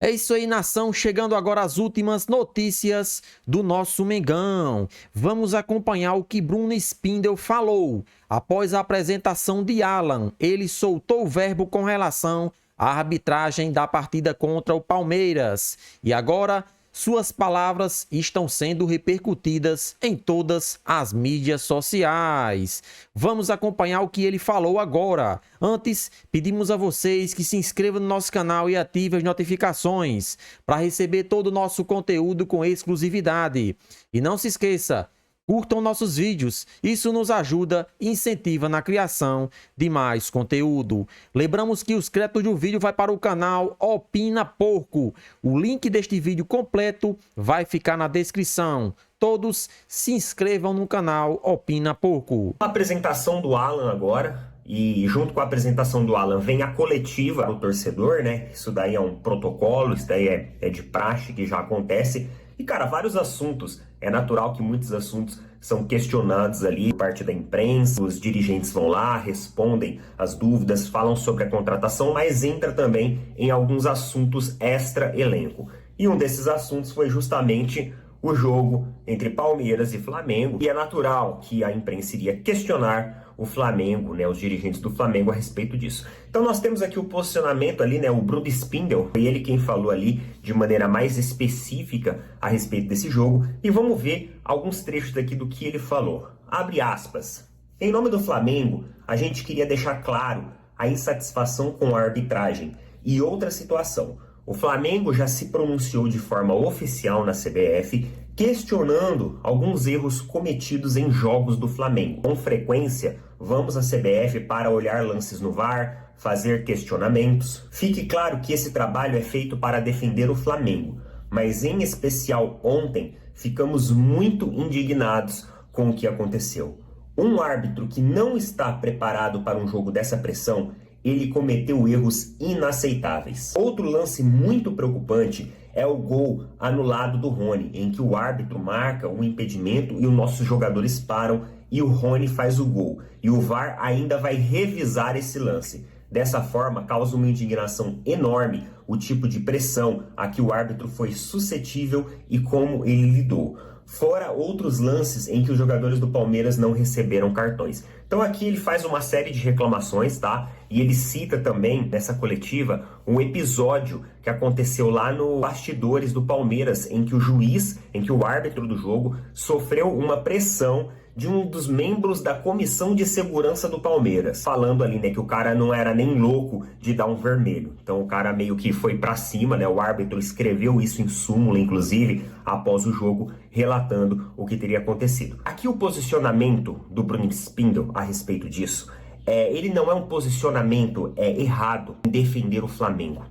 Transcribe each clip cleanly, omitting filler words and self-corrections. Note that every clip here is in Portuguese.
É isso aí, nação, chegando agora às últimas notícias do nosso Mengão. Vamos acompanhar o que Bruno Spindel falou. Após a apresentação de Alan, ele soltou o verbo com relação à arbitragem da partida contra o Palmeiras. E agora, suas palavras estão sendo repercutidas em todas as mídias sociais. Vamos acompanhar o que ele falou agora. Antes, pedimos a vocês que se inscrevam no nosso canal e ativem as notificações para receber todo o nosso conteúdo com exclusividade. E não se esqueça, curtam nossos vídeos, isso nos ajuda e incentiva na criação de mais conteúdo. Lembramos que os créditos do vídeo vai para o canal Opina Porco. O link deste vídeo completo vai ficar na descrição. Todos se inscrevam no canal Opina Porco. A apresentação do Alan agora, e junto com a apresentação do Alan vem a coletiva do torcedor, né? Isso daí é um protocolo, isso daí é de praxe que já acontece. E, cara, vários assuntos. É natural que muitos assuntos são questionados ali por parte da imprensa, os dirigentes vão lá, respondem as dúvidas, falam sobre a contratação, mas entra também em alguns assuntos extra-elenco. E um desses assuntos foi justamente o jogo entre Palmeiras e Flamengo. E é natural que a imprensa iria questionar o Flamengo, né, os dirigentes do Flamengo a respeito disso. Então nós temos aqui o posicionamento ali, né, o Bruno Spindel, foi ele quem falou ali de maneira mais específica a respeito desse jogo, e vamos ver alguns trechos daqui do que ele falou. Abre aspas. Em nome do Flamengo, a gente queria deixar claro a insatisfação com a arbitragem e outra situação. O Flamengo já se pronunciou de forma oficial na CBF, questionando alguns erros cometidos em jogos do Flamengo. Com frequência, vamos à CBF para olhar lances no VAR, fazer questionamentos. Fique claro que esse trabalho é feito para defender o Flamengo, mas em especial ontem, ficamos muito indignados com o que aconteceu. Um árbitro que não está preparado para um jogo dessa pressão, ele cometeu erros inaceitáveis. Outro lance muito preocupante é o gol anulado do Rony, em que o árbitro marca um impedimento e os nossos jogadores param e o Rony faz o gol. E o VAR ainda vai revisar esse lance. Dessa forma, causa uma indignação enorme o tipo de pressão a que o árbitro foi suscetível e como ele lidou. Fora outros lances em que os jogadores do Palmeiras não receberam cartões. Então aqui ele faz uma série de reclamações, tá? E ele cita também, nessa coletiva, um episódio que aconteceu lá no bastidores do Palmeiras, em que o juiz, em que o árbitro do jogo, sofreu uma pressão de um dos membros da comissão de segurança do Palmeiras, falando ali, né, que o cara não era nem louco de dar um vermelho. Então o cara meio que foi pra cima, né, o árbitro escreveu isso em súmula, inclusive, após o jogo, relatando o que teria acontecido. Aqui o posicionamento do Bruno Spindel a respeito disso, ele não é um posicionamento errado em defender o Flamengo.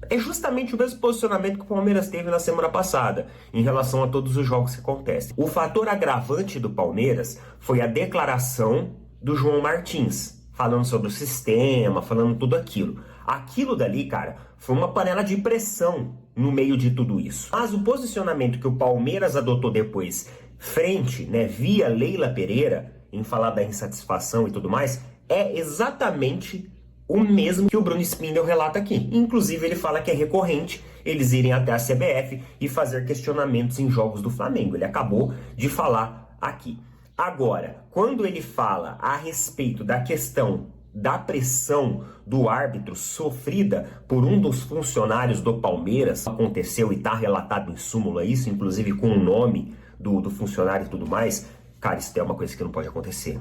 É justamente o mesmo posicionamento que o Palmeiras teve na semana passada, em relação a todos os jogos que acontecem. O fator agravante do Palmeiras foi a declaração do João Martins, falando sobre o sistema, falando tudo aquilo. Aquilo dali, cara, foi uma panela de pressão no meio de tudo isso. Mas o posicionamento que o Palmeiras adotou depois, frente, né, via Leila Pereira, em falar da insatisfação e tudo mais, é exatamente o mesmo que o Bruno Spindel relata aqui. Inclusive, ele fala que é recorrente eles irem até a CBF e fazer questionamentos em jogos do Flamengo. Ele acabou de falar aqui. Agora, quando ele fala a respeito da questão da pressão do árbitro sofrida por um dos funcionários do Palmeiras, aconteceu e está relatado em súmula isso, inclusive com o nome do funcionário e tudo mais, cara, isso é uma coisa que não pode acontecer.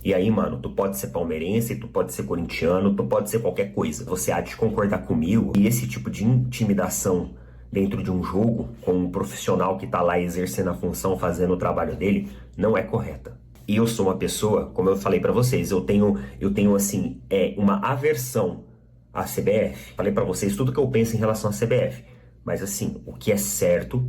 E aí, mano, tu pode ser palmeirense, tu pode ser corintiano, tu pode ser qualquer coisa. Você há de concordar comigo e esse tipo de intimidação dentro de um jogo, com um profissional que tá lá exercendo a função, fazendo o trabalho dele, não é correta. E eu sou uma pessoa, como eu falei pra vocês, eu tenho assim, uma aversão à CBF. Falei pra vocês tudo que eu penso em relação à CBF. Mas assim, o que é certo,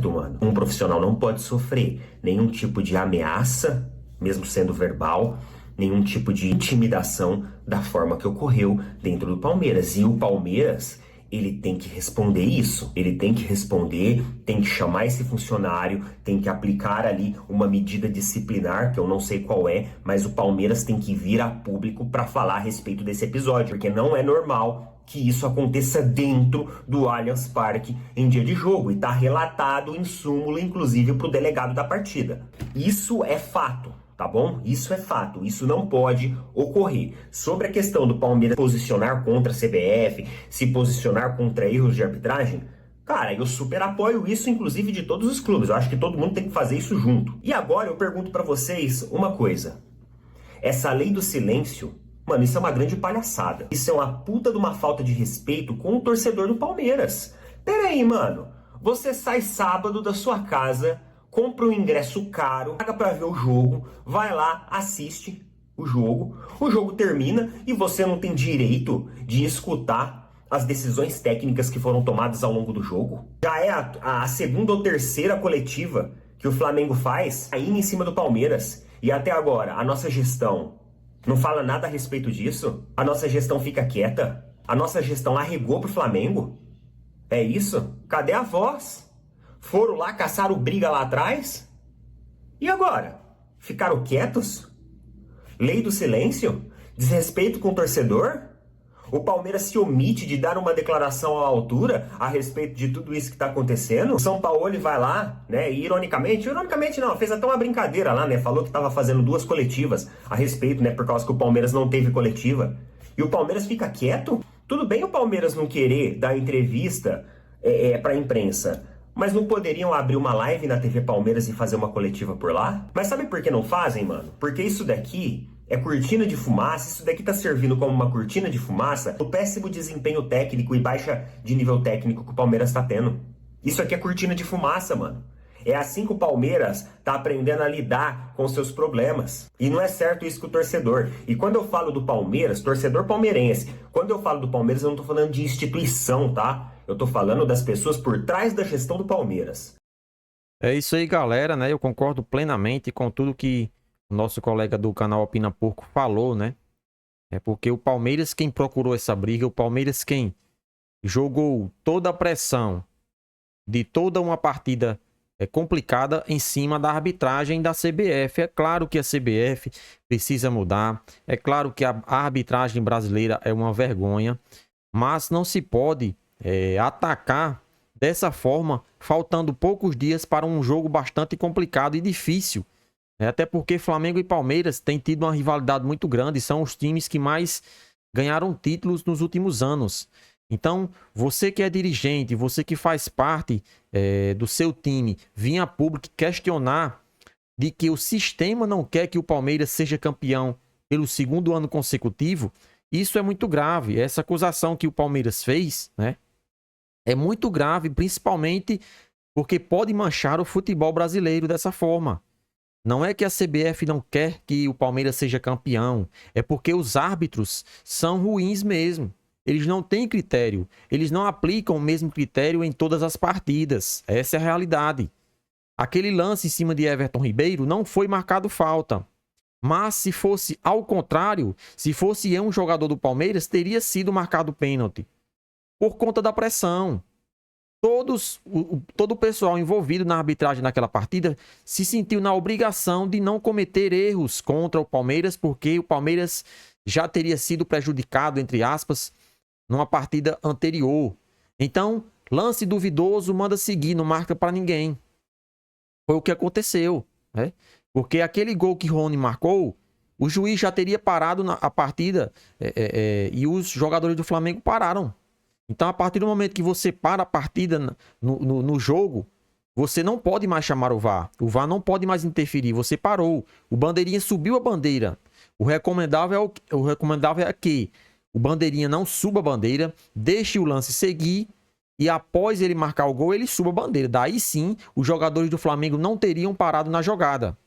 mano. Um profissional não pode sofrer nenhum tipo de ameaça, mesmo sendo verbal, nenhum tipo de intimidação da forma que ocorreu dentro do Palmeiras. E o Palmeiras, ele tem que responder isso. Ele tem que responder, tem que chamar esse funcionário, tem que aplicar ali uma medida disciplinar, que eu não sei qual é, mas o Palmeiras tem que vir a público para falar a respeito desse episódio, porque não é normal que isso aconteça dentro do Allianz Parque em dia de jogo. E está relatado em súmula, inclusive, para o delegado da partida. Isso é fato, tá bom? Isso é fato. Isso não pode ocorrer. Sobre a questão do Palmeiras posicionar contra a CBF, se posicionar contra erros de arbitragem, cara, eu super apoio isso, inclusive, de todos os clubes. Eu acho que todo mundo tem que fazer isso junto. E agora eu pergunto para vocês uma coisa. Essa lei do silêncio, mano, isso é uma grande palhaçada. Isso é uma puta de uma falta de respeito com o torcedor do Palmeiras. Pera aí, mano. Você sai sábado da sua casa, compra um ingresso caro, paga pra ver o jogo, vai lá, assiste o jogo termina e você não tem direito de escutar as decisões técnicas que foram tomadas ao longo do jogo. Já é a segunda ou terceira coletiva que o Flamengo faz aí em cima do Palmeiras. E até agora, a nossa gestão não fala nada a respeito disso? A nossa gestão fica quieta? A nossa gestão arregou pro Flamengo? É isso? Cadê a voz? Foram lá, caçaram briga lá atrás? E agora? Ficaram quietos? Lei do silêncio? Desrespeito com o torcedor? O Palmeiras se omite de dar uma declaração à altura a respeito de tudo isso que está acontecendo? O São Paulo vai lá, né, e ironicamente não, fez até uma brincadeira lá, né, falou que estava fazendo 2 coletivas a respeito, né, por causa que o Palmeiras não teve coletiva. E o Palmeiras fica quieto? Tudo bem o Palmeiras não querer dar entrevista para a imprensa, mas não poderiam abrir uma live na TV Palmeiras e fazer uma coletiva por lá? Mas sabe por que não fazem, mano? Porque isso daqui é cortina de fumaça, isso daqui tá servindo como uma cortina de fumaça o péssimo desempenho técnico e baixa de nível técnico que o Palmeiras tá tendo. Isso aqui é cortina de fumaça, mano. É assim que o Palmeiras tá aprendendo a lidar com seus problemas. E não é certo isso com o torcedor. E quando eu falo do Palmeiras, torcedor palmeirense, quando eu falo do Palmeiras, eu não tô falando de instituição, tá? Eu tô falando das pessoas por trás da gestão do Palmeiras. É isso aí, galera, né? Eu concordo plenamente com tudo que o nosso colega do canal Opina Porco falou, né? É porque o Palmeiras quem procurou essa briga, o Palmeiras quem jogou toda a pressão de toda uma partida complicada em cima da arbitragem da CBF. É claro que a CBF precisa mudar, é claro que a arbitragem brasileira é uma vergonha, mas não se pode atacar dessa forma, faltando poucos dias para um jogo bastante complicado e difícil. Até porque Flamengo e Palmeiras têm tido uma rivalidade muito grande, são os times que mais ganharam títulos nos últimos anos. Então, você que é dirigente, você que faz parte do seu time, vir a público questionar de que o sistema não quer que o Palmeiras seja campeão pelo 2º ano consecutivo, isso é muito grave. Essa acusação que o Palmeiras fez, né, é muito grave, principalmente porque pode manchar o futebol brasileiro dessa forma. Não é que a CBF não quer que o Palmeiras seja campeão, é porque os árbitros são ruins mesmo. Eles não têm critério, eles não aplicam o mesmo critério em todas as partidas. Essa é a realidade. Aquele lance em cima de Everton Ribeiro não foi marcado falta. Mas se fosse ao contrário, se fosse um jogador do Palmeiras, teria sido marcado pênalti. Por conta da pressão. Todo o pessoal envolvido na arbitragem naquela partida se sentiu na obrigação de não cometer erros contra o Palmeiras, porque o Palmeiras já teria sido prejudicado, entre aspas, numa partida anterior. Então, lance duvidoso, manda seguir, não marca para ninguém. Foi o que aconteceu, né? Porque aquele gol que Rony marcou, o juiz já teria parado a partida e os jogadores do Flamengo pararam. Então, a partir do momento que você para a partida no jogo, você não pode mais chamar o VAR. O VAR não pode mais interferir. Você parou. O bandeirinha subiu a bandeira. O recomendável é que o bandeirinha não suba a bandeira, deixe o lance seguir e após ele marcar o gol, ele suba a bandeira. Daí sim, os jogadores do Flamengo não teriam parado na jogada.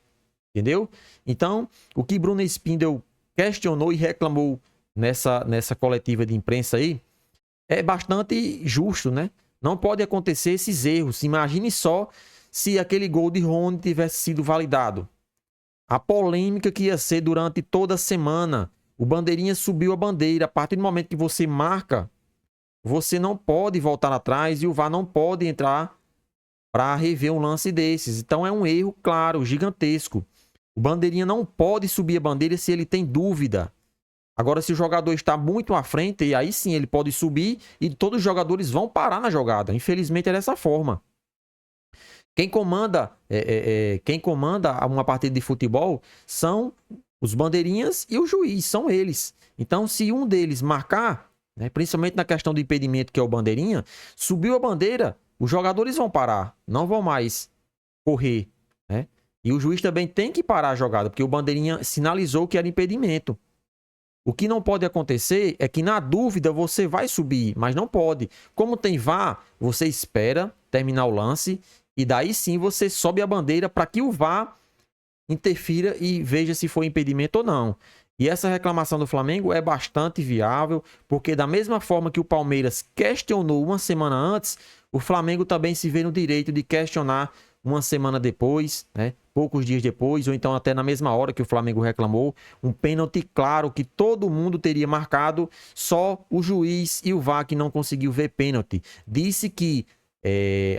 Entendeu? Então, o que Bruno Spindel questionou e reclamou nessa coletiva de imprensa aí, é bastante justo, né? Não pode acontecer esses erros. Imagine só se aquele gol de Rony tivesse sido validado. A polêmica que ia ser durante toda a semana. O bandeirinha subiu a bandeira. A partir do momento que você marca, você não pode voltar atrás e o VAR não pode entrar para rever um lance desses. Então é um erro, claro, gigantesco. O bandeirinha não pode subir a bandeira se ele tem dúvida. Agora, se o jogador está muito à frente, e aí sim ele pode subir e todos os jogadores vão parar na jogada. Infelizmente é dessa forma. Quem comanda uma partida de futebol são os bandeirinhas e o juiz, são eles. Então, se um deles marcar, né, principalmente na questão do impedimento, que é o bandeirinha, subiu a bandeira, os jogadores vão parar, não vão mais correr, né? E o juiz também tem que parar a jogada, porque o bandeirinha sinalizou que era impedimento. O que não pode acontecer é que, na dúvida, você vai subir, mas não pode. Como tem VAR, você espera terminar o lance e daí sim você sobe a bandeira para que o VAR interfira e veja se foi impedimento ou não. E essa reclamação do Flamengo é bastante viável, porque da mesma forma que o Palmeiras questionou uma semana antes, o Flamengo também se vê no direito de questionar uma semana depois, né? Poucos dias depois, ou então até na mesma hora que o Flamengo reclamou, um pênalti claro que todo mundo teria marcado, só o juiz e o VAR que não conseguiu ver pênalti. Disse que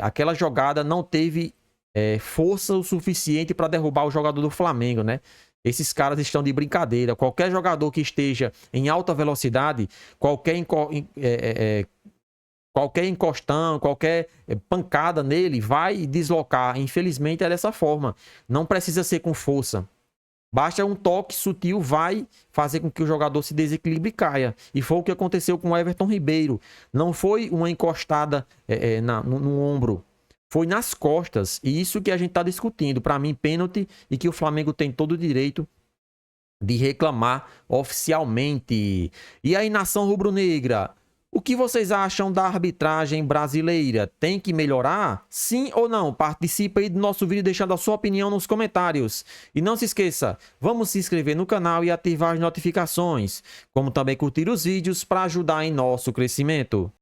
aquela jogada não teve força o suficiente para derrubar o jogador do Flamengo, né? Esses caras estão de brincadeira. Qualquer jogador que esteja em alta velocidade, qualquer encostão, qualquer pancada nele vai deslocar. Infelizmente é dessa forma. Não precisa ser com força. Basta um toque sutil, vai fazer com que o jogador se desequilibre e caia. E foi o que aconteceu com o Everton Ribeiro. Não foi uma encostada no ombro. Foi nas costas. E isso que a gente está discutindo. Para mim, pênalti, e que o Flamengo tem todo o direito de reclamar oficialmente. E aí, nação rubro-negra, o que vocês acham da arbitragem brasileira? Tem que melhorar? Sim ou não? Participe aí do nosso vídeo deixando a sua opinião nos comentários. E não se esqueça, vamos se inscrever no canal e ativar as notificações, como também curtir os vídeos para ajudar em nosso crescimento.